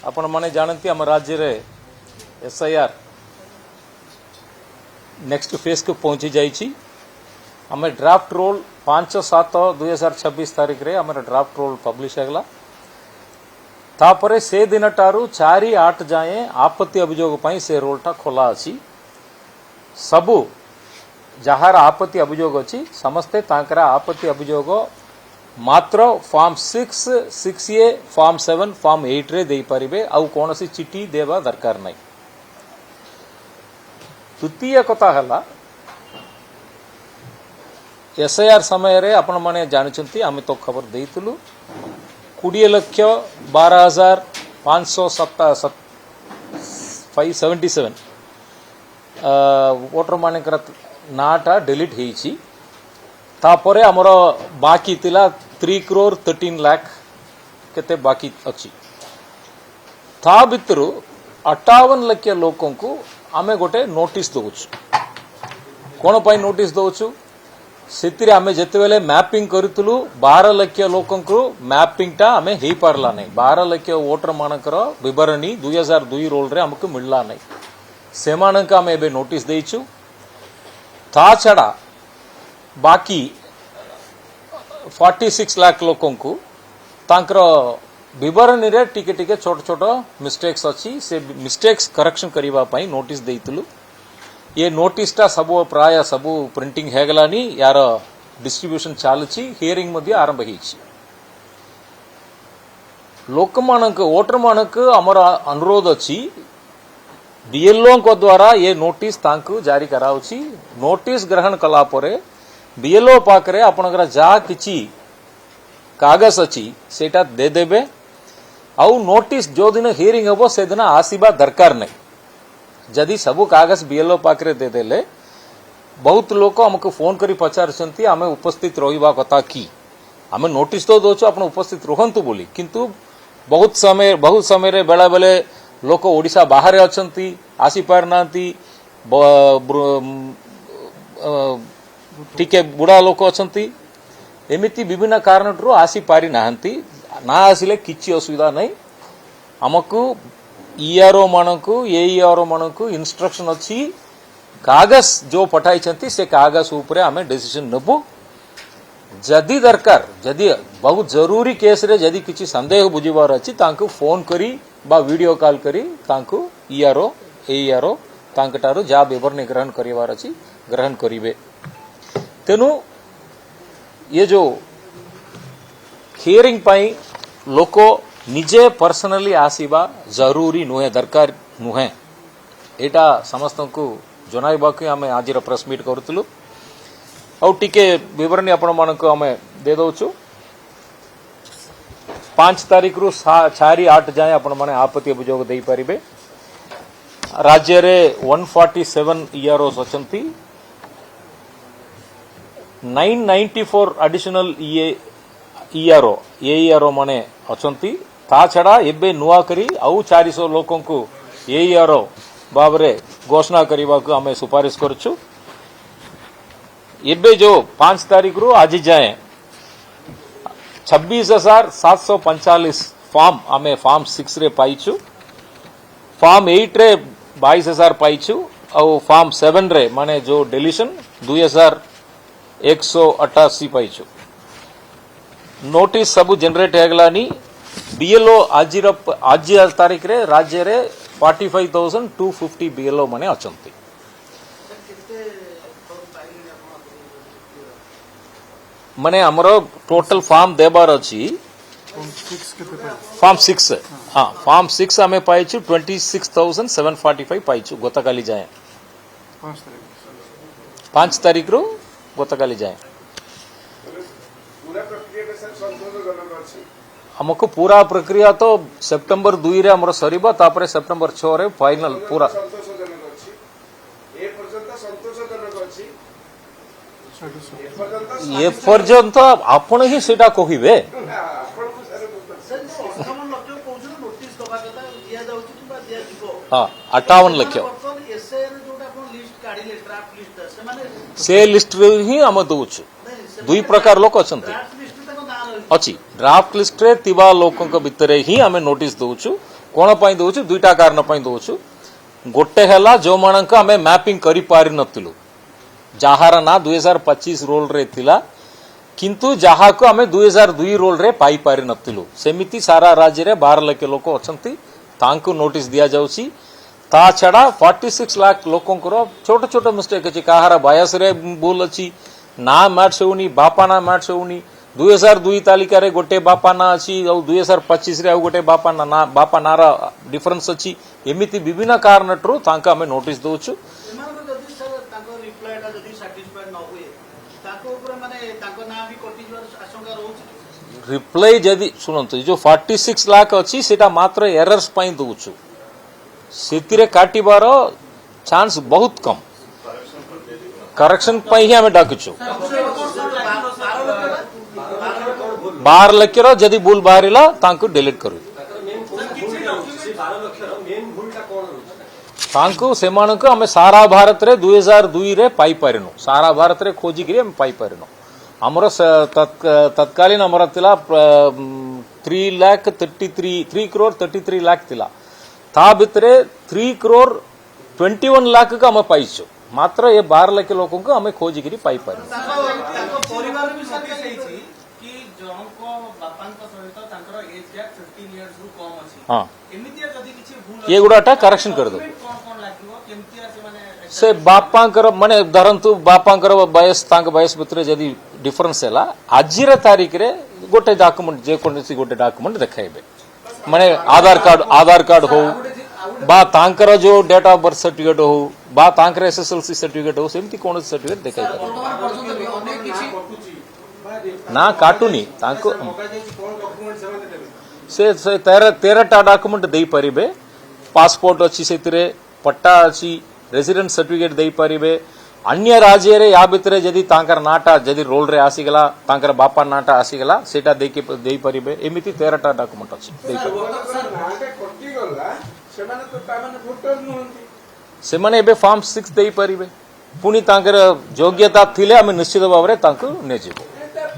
आपण माने जानती आम राज्य रे SIR नेक्स्ट फेज को पहुंची जाइए। आम ड्राफ्ट रोल 5/7/2026 तारीख रे आम ड्राफ्ट रोल पब्लिश होगला। तापरे से दिन ठारू 4/8 जाए आपत्ति अभियोग पई से रोलटा खोला अछि। सबु जहार आपत्ति अभियोग अच्छी समस्ते तांकरा आपत्ति अभियोग मात्र फॉर्म 6, 6A, फॉर्म 7, फॉर्म 8 रे दे परिबे आउ कोनोसी चिठी देवा दरकार नहीं। तृतीय कथा हला SIR समय रे आपण माने जानिचंती आमे तो खबर देइतलु 20,12,577 वोटर मानकर नाटा डिलीट होईची। तापरे हमर बाकी तिला 3,13 लाख केते बाकी अछि। ता भितरु 58 लाख लोकन को आमे गोटे नोटिस दउछु। कोन पई नोटिस दउछु सेतिरे आमे जेतेबेले मैपिंग करितलु 12 लाख लोकन को मैपिंग टा आमे हेई पारला नै। 12 लाख वोटर मानकर विवरणी 2002 रोल रे हमकु मिलला नै। सेमानक आमे एबे नोटिस देइछु। ता छड़ा बाकी 46 लाख लोकन को तांकर विवरणी रे टिके टिके छोट छोट मिस्टेक्स अछि। से मिस्टेक्स करेक्शन करिवा पई नोटिस देइतलु। ये नोटिस टा सब प्राय सब प्रिंटिंग हेगलानी यार डिस्ट्रीब्यूशन चालुची। हियरिंग मध्ये आरंभ हिची। लोक मानक वोटर मानक हमर अनुरोध अछि BLO को द्वारा ये नोटिस तांकु जारी कराउची। नोटिस ग्रहण कला परे BLO पाकरे आपनकर जा किछि कागज अछि सेटा दे देबे। आउ नोटिस जो दिन हियरिंग हबो से दिन आसीबा दरकार नै। जदि सब कागज BLO पाकरे दे देले बहुत लोक हमको फोन करी पचारछंती आमे उपस्थित रहिबा कथा की आमे नोटिस तो दोछु आपण उपस्थित रहंतु बोली। किंतु बहुत समय रे बेला बेले लोक ओडिशा बाहर अछंती आसी पार नांती। टिके बुढ़ा लोक अछंती एमिति विभिन्न कारण रो आसी पारी नांती। ना आसिले किछि असुविधा नै। हमकु ERO मानकु AERO मानकु इंस्ट्रक्शन अछि। कागज जो पठाई छंती से कागज ऊपर आमे डिसीजन नबु। जदि दरकार जदि बहुत जरूरी केस रे जदि किछि संदेह बुझिबार अछि तांकु फोन करी बा वीडियो कॉल करी तांकु ERO AERO तांकटारो जा विवरणी ग्रहण करिवार अछि ग्रहण करिवे। तेनु ये जो हियरिंग पई लोको निजे पर्सनली आसीबा जरूरी नुहे दरकार नुहे। एटा समस्त को जनाइबा कि आमे आज प्रेस मीट करतलु। औ टिके विवरणी आपण मानक आमे दे दोछु। 5 तारीख रु 4/8 जाए आपण माने आपत्ति अभियोग देई परिबे। राज्य रे 147 EROs अछंती। 994 एडिशनल AERO माने अछंती। ता छड़ा एबे नुआ करी आउ 400 लोकन को AERO बाबरे घोषणा करिबा को हमें सुपारिश करछु। एबे जो 5 तारीख रु आज जाए 26,745 फॉर्म आमे फॉर्म 6 रे पाइछु। फॉर्म 8 रे 22,000 पाइछु। और फॉर्म 7 रे माने जो डिलीशन 2,188 पाइछु। नोटिस सब जनरेट हेगलानी। BLO आज तारीख रे राज्य रे 45,250 BLO माने अछंती। माने हमरो टोटल फॉर्म देबार अछि फॉर्म 6 हाँ फॉर्म 6 हमें पाइछु 26,745 पाइछु गतकाली जाए 5 तारीख रो गतकाली जाए। हमको पूरा प्रक्रिया तो सितंबर 2 रे हमरो सरीबा तापरे सितंबर 6 रे फाइनल पूरा ये पर्यंत आपण ही सेटा कहिबे। हाँ 58 लाख से लिस्ट ही हम दउछु। दुई प्रकार लोक अछंती अच्छी ड्राफ्ट लिस्ट रे तिबा लोकन भितरे ही आमे नोटिस दउछु। कोन पई दोछु दुईटा कारण पई दोछु गोटे हला जो मानक हमें मैपिंग करि पारि नथिलु जहार ना 2025 रोल रे थिला किंतु जहा को हमें 2002 रोल रे पाई पारि नथिलु सेमिति सारा राज्य रे 12 लाख लोक अछंती तांको नोटिस दिया जाउची ता छड़ा 46 लाख लोकंकर छोट छोट मिस्टेक अछि काहार बायस रे भूल अछि ना मैच होउनी बापा ना मैच होउनी 2002 तालिका रे गोटे बापा ना अछि और 2025 रे गोटे बापा ना रा डिफरेंस अछि एमिति विभिन्न कारणटरू तांका हमें नोटिस दोछु रिप्लाई जदि सुनंतु जो 46 लाख अछि सेटा मात्र एरर्स पई दोछु सेतिरे काटिबार चांस बहुत कम करेक्शन पई ही हमें डाकुछु 12 लाख रो जदि भूल बाहरिला तांको डिलीट करू तांको सेमानक हमें सारा भारत रे 2002 रे पाई पारिनो सारा भारत रे खोजी करी हम पाई पारिनो हमर तत्कालीन हमर तिला 3 करोड़ 33 लाख तिला ता भितरे 3 करोड़ 21 लाख का हम पाइछो मात्र ये 12 लाख लोगों को हमें खोजी करी पाई पारिनो परिवार भी सत्य कि जनको बापांक सहित तांकर एज गैप 15 इयर्स रु कम अछि हां एमितिया जदी किछि भूल ये गुडाटा करेक्शन कर दो कोन लागिवो केमतिया से माने से बापांकर माने धरंतु बापांकर वयस तांक वयस भितरे जदी डिफरेंस हैला आजिर तारीख रे गोटे डॉक्यूमेंट जे कोनसी गोटे डॉक्यूमेंट देखाइबे माने आधार कार्ड हो बा तांकर जो डेट ऑफ बर्थ सर्टिफिकेट हो बा तांकर एसएसएलसी सर्टिफिकेट हो सेमती कोन सर्टिफिकेट देखाइबे ना काटुनी तांको से 13टा डॉक्यूमेंट देई परिबे पासपोर्ट अछि सेतिरे पट्टा अछि रेसिडेंट सर्टिफिकेट देई परिबे अन्य राज्य रे या भितरे जदी तांकर नाटा जदी रोल रे आसी गला तांकर बापा नाटा आसी गला सेटा देई परिबे एमिति 13टा डॉक्यूमेंट अछि देई से माने एबे फॉर्म 6 देई परिबे पुनी तांकर योग्यता थिले हम निश्चित भाबरे तांको ने जेबो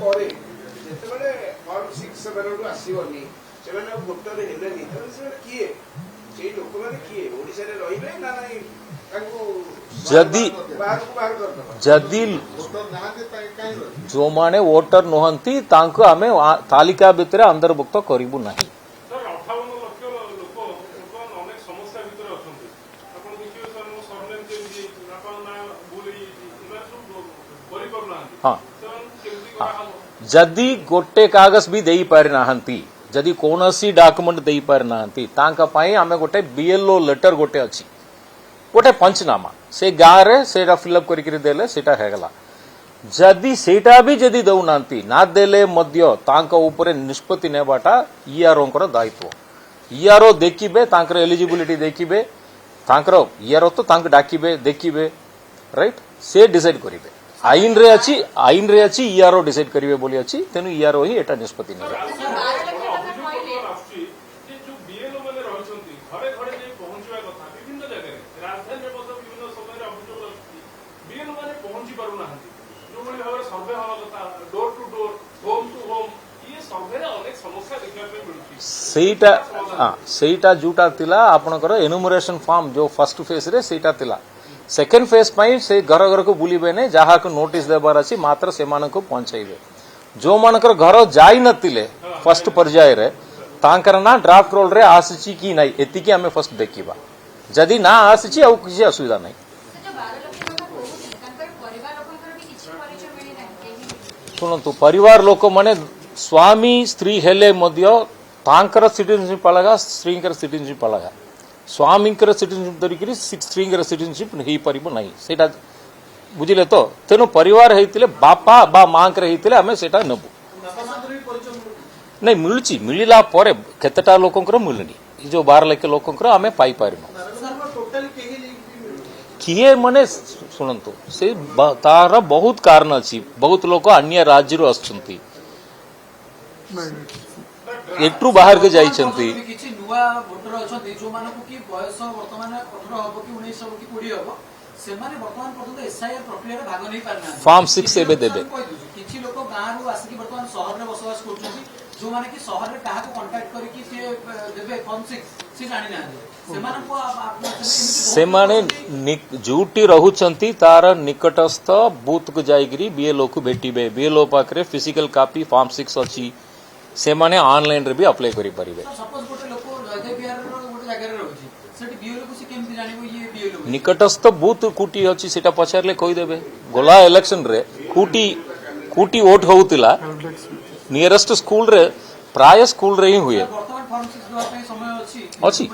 परे जेतेबेले फॉर्म 6 सेबेलु आसीबनी सेबेले वोटर हेलेनी त से किए सेई लोक माने किए ओडिसा रे रहिबे ना नाही तांको जदी जो माने वोटर नहंती तांको हमें तालिका भितरे अंतर्भुक्त करिबु नाही सर 58 लाख लोक अनेक समस्या भितरे अछंती आपण देखियो सर मो सरनेम चेंज आपण ना बोली इना सब परिकर ना हां जदि गोटे कागज भी देई पारि नाहंती जदि कोनसी डॉक्यूमेंट देई पारि नाहंती तांका पाई हमें गोटे बीएलओ लेटर गोटे अछि गोटे पंचनामा से गाँ रे सेटा फिलअप करिकरी देले सेटा हेगला जदि सेटा भी जदि दउ नांती ना देले मध्य तांका ऊपर निष्पत्ति नेबाटा ईआरओ कर दायित्व ईआरओ देखिबे तांकर एलिजिबिलिटी देखिबे तांकर ईआरओ तो तांक डाकिबे देखिबे राइट से डिसाइड करिबे आईन रे अछि ईआरओ डिसाइड करिवे बोली अछि तेनु ईआरओ ही एटा निष्पत्ति नेबे सेटा जोटा तिला आपनकर एनुमरेशन फॉर्म जो फर्स्ट फेज रे सेटा तिला सेकेंड फेज पई से घर घर को बुलीबे ने जहा को नोटिस देबार अछि मात्र से मान को पहुंचाइबे जो मानकर घर जाई नतिले फर्स्ट पर्याय रे तांकर ना ड्राफ्ट रोल रे आसीची की नाही एति की हमें फर्स्ट देखिबा जदी ना आसीची आ किसी असुविधा नाही सुनंतु परिवार लोक माने स्वामी स्त्री हेले मध्य तांकर सिटीजनशिप अलगा स्त्रींकर सिटीजनशिप अलगा स्वामींकर सिटीजनशिप धरिकरी स्त्रींकर सिटीजनशिप हेई परिबो नाही सेटा बुझिले तो तेनो परिवार हेतिले बापा बा मांकर हेतिले हमें सेटा नबु नहीं मिलुची मिलिला परे केतेटा लोकंकर मिलनी जो 12 लाख लोकंकर हमें पाई पारिनो किए माने सुनंतु से तार बहुत कारण अछि बहुत लोक अन्य राज्य रो आछंती एट्रु बाहर के जाई छंती किछि नुवा वोटर अछंती जो मानको की बयस वर्तमान 18 हबो कि 19 हबो कि 20 हबो से माने वर्तमान पर्यंत एसआईआर प्रक्रिया रे भाग नै पारना फॉर्म 6 एबे देबे किछि लोक गां रो आसी कि वर्तमान शहर रे बसवास करछंती जो माने कि शहर में काहा को कांटेक्ट करके से देबे फॉर्म 6 से जानि ना सेमान को से माने जोटी रहउचंती तार निकटस्थ बूथ को जाइगिरी बीएलओ को भेटिबे बीएलओ पाखरे फिजिकल कॉपी फॉर्म 6 अछि से माने ऑनलाइन रे भी अप्लाई करि परिबे सपोज गोटे लोक जय बिहार रो गोटे जगह रे रहउची सेठी बीएलओ को से केमति जानिबो ये बीएलओ निकटस्थ बूथ कुटी अछि सेटा पछारले कहि देबे गोला इलेक्शन रे कुटी वोट होउतिला नियरेस्ट स्कूल रे प्राय स्कूल रे ही हुए वर्तमान फॉर्म 6 दवा पे समय अछि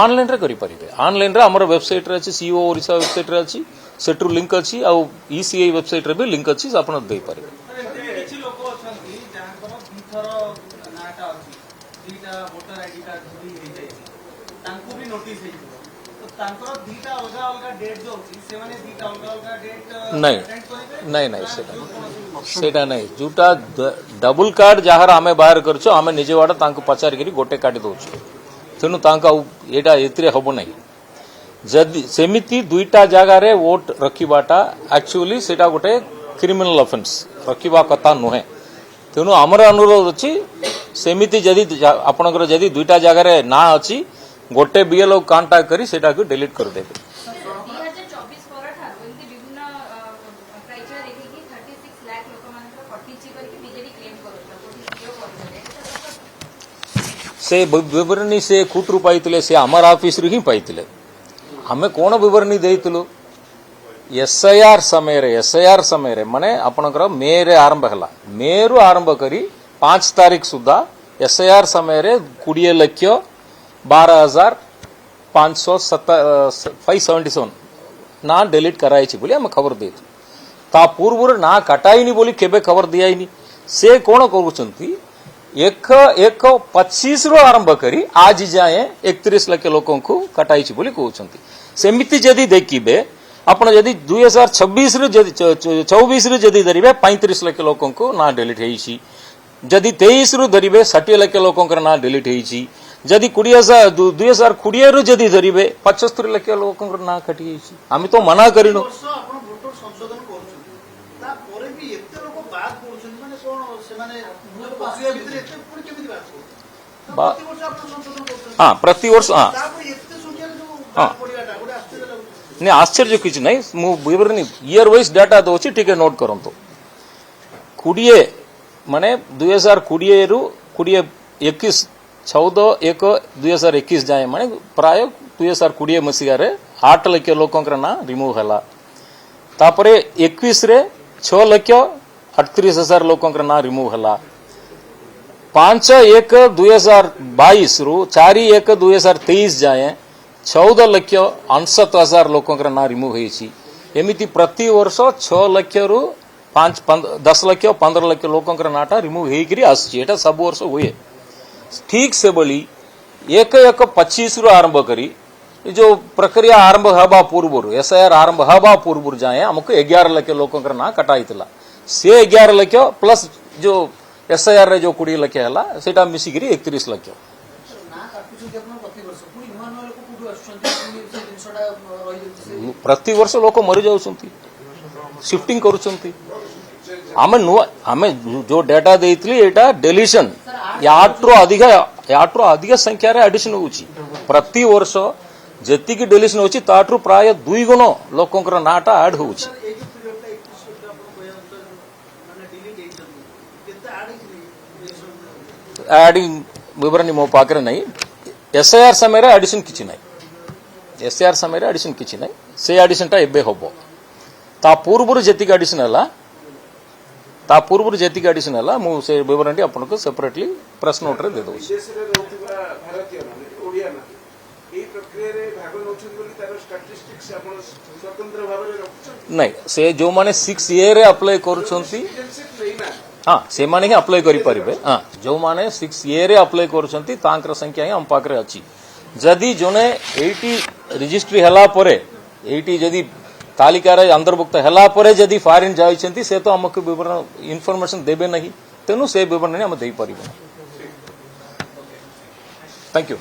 ऑनलाइन रे करि परिबे ऑनलाइन रे हमर वेबसाइट रे अछि सीओ ओरिसा वेबसाइट रे अछि सेटू लिंक अछि आ ईसीआई वेबसाइट रे भी लिंक अछि आपण दे परिबे किछि लोक अछंती जांकर दुथर नाटा अछि दीटा वोटर आईडी कार्ड भी हे जाय तांको भी नोटिस हे तो तांकर दीटा अलगा अलगा डेट जो अछि से माने दीटा अलगा अलगा डेट नहीं सेटा नहीं जोटा डबल कार्ड जहार आमे बाहर करछो आमे निजे वाडा तांको पचार करी गोटे काटी दोछु तेनु तांका एटा एतरे हबो नहीं जदी सेमिति दुईटा जगह रे वोट रखिबाटा एक्चुअली सेटा गोटे क्रिमिनल ऑफेंस रखिबा कथा नहे तेनु हमर अनुरोध अछि सेमिति जदी आपनकर जदी दुईटा जगह रे ना अछि गोटे बीएलओ कांटेक्ट करी सेटा को डिलीट कर देबे से विवरणी से कुटरू पाइतिले से हमर ऑफिस रे ही पाइतिले हमें कोन विवरणी देइतलो एसआईआर समय रे माने आपनकर मे रे आरंभ हला मे रु आरंभ करी 5 तारीख सुधा एसआईआर समय रे 20,12,577 ना डिलीट कराई छी बोली हम खबर देत ता पूर्व ना कटाईनी बोली केबे खबर दियाईनी से कोन करूचंती 1/25 रु आरंभ करी आज जाए 31 लाख लोकों को कटाई छी बोली कहउचंती सेमिति जदी देखिबे आपण जदी 2026 रु जदी 24 रु जदी धरिबे 35 लाख लोकों को ना डिलीट हेइछि जदी 23 रु धरिबे 60 लाख लोकों को ना डिलीट हेइछि जदी 2020 रु जदी धरिबे 75 लाख लोकों को ना कटि हेइछि आमी तो मना करिनो आपण वोटर संशोधन करछु ता परे भी एते लोक बात करछु माने कोन से माने प्रक्रिया भीतर एते पुर केमिति बात करछु प्रति वर्ष आपण संशोधन करछु हां प्रति वर्ष हां ता पर एते संख्या जो बात पडियाटा गोटे आश्चर्य लागु नहीं आश्चर्य किछ नहीं मु विवरणी ईयर वाइज डाटा दोछि ठीक नोट करंतो 20 माने 2020 रु 2021 14/1/2021 जाए माने प्राय 2020 मसिया रे 8 लाख लोकों ना रिमूव हला तापरे 21 रे 6,38,000 लोकों ना रिमूव हला 5/1/2022 रु 4/1/2023 जाए 14,69,000 लोकों ना रिमूव होइछि एमिति प्रति वर्ष 6 लाख रु 10 लाख 15 लाख लोकों नाटा रिमूव हेकरी आछि एटा सब वर्ष हुए ठीक से बोली 1/1/25 रु आरंभ करी जो प्रक्रिया आरंभ हबा पूर्व एसआईआर आरंभ हबा पूर्व जाए हमको 11 लाख लोकों ना कटाइतला से 11 लाख प्लस जो एसआईआर रे जो 20 लाख हला सेटा मिसिकरी 31 लाख प्रति वर्ष लोक मरी जाउछंती शिफ्टिंग करूछंती आमे जो डाटा देइतली एटा डिलीशन याट्रो अधिक संख्या रे एडिशन होउची प्रति वर्ष जति की डिलीशन होउची ताट्रो प्राय 2 गुण लोकंकर नाटा ऐड होउची एडिंग विवरणी मो पाकरे नहीं एसआईआर समय रे एडिशन किछि नहीं एसआईआर समय रे एडिशन किछि नहीं से एडिशन ता एबे होबो ता पूर्वरु जति एडिशन हला ता पूर्वरु जति एडिशन हला मु से विवरणी आपन को सेपरेटली प्रेस नोट रे दे दउ विदेश रे रहउतबा भारतीय माने ओडिया ना ए प्रक्रिया रे भाग नउछन बोली तार स्टैटिस्टिक्स आपन स्वतंत्र भाव रे रखुछन नहीं से जो माने 6 ईयर रे अप्लाई करूछंती हां से माने ही अप्लाई करि परिबे हां जो माने 6 ईयर रे अप्लाई करूछंती तांकर संख्या ही हम पाकरे अछि जदी जोने 80 रजिस्ट्री हला परे 80 जदी तालिका रे अंतर्भुक्त हला परे जदी फॉरेन जाइछंती से तो हमक विवरण इंफॉर्मेशन देबे नहीं तेनु से विवरण हम देई परिबे थैंक यू।